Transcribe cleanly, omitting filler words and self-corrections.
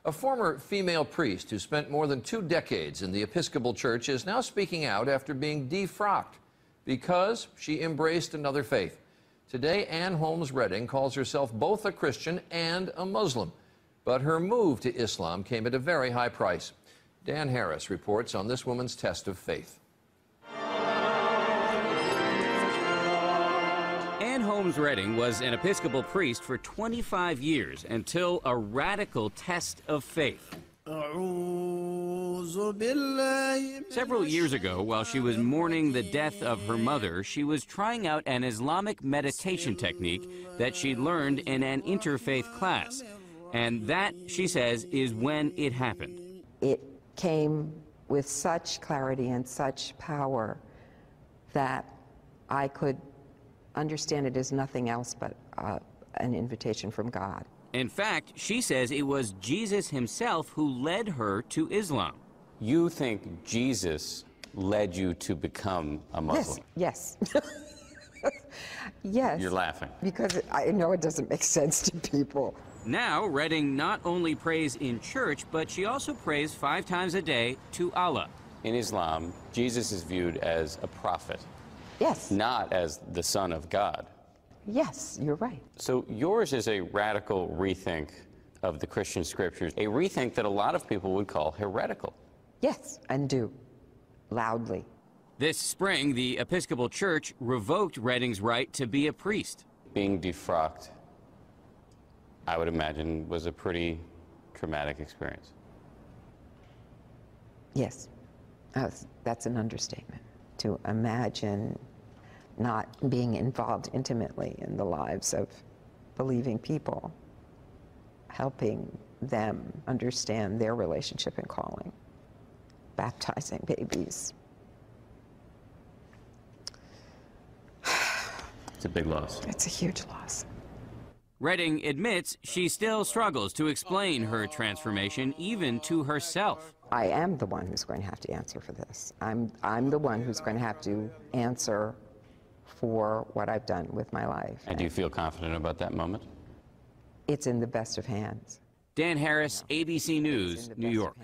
A former female priest who spent more than 2 decades in the Episcopal Church is now speaking out after being defrocked because she embraced another faith. Today, Ann Holmes Redding calls herself both a Christian and a Muslim. But her move to Islam came at a very high price. Dan Harris reports on this woman's test of faith. Ann Holmes Redding was an Episcopal priest for 25 years until a radical test of faith. Several years ago, while she was mourning the death of her mother, she was trying out an Islamic meditation technique that she'd learned in an interfaith class. And that, she says, is when it happened. It came with such clarity and such power that I could understand it as nothing else but an invitation from God. In fact, she says it was Jesus himself who led her to Islam. You think Jesus led you to become a Muslim? Yes. Yes. You're laughing. Because I know it doesn't make sense to people. Now, Redding not only prays in church, but she also prays 5 times a day to Allah. In Islam, Jesus is viewed as a prophet. Yes. Not as the Son of God. Yes, you're right. So yours is a radical rethink of the Christian scriptures, a rethink that a lot of people would call heretical. Yes, and do. Loudly. This spring, the Episcopal Church revoked Redding's right to be a priest. Being defrocked, I would imagine, was a pretty traumatic experience. Yes, that's an understatement. To imagine not being involved intimately in the lives of believing people, helping them understand their relationship and calling, baptizing babies. It's a big loss. It's a huge loss. Redding admits she still struggles to explain her transformation, even to herself. I am the one who's going to have to answer for this. I'm the one who's going to have to answer for what I've done with my life. And do you feel confident about that moment? It's in the best of hands. Dan Harris, ABC News, New York.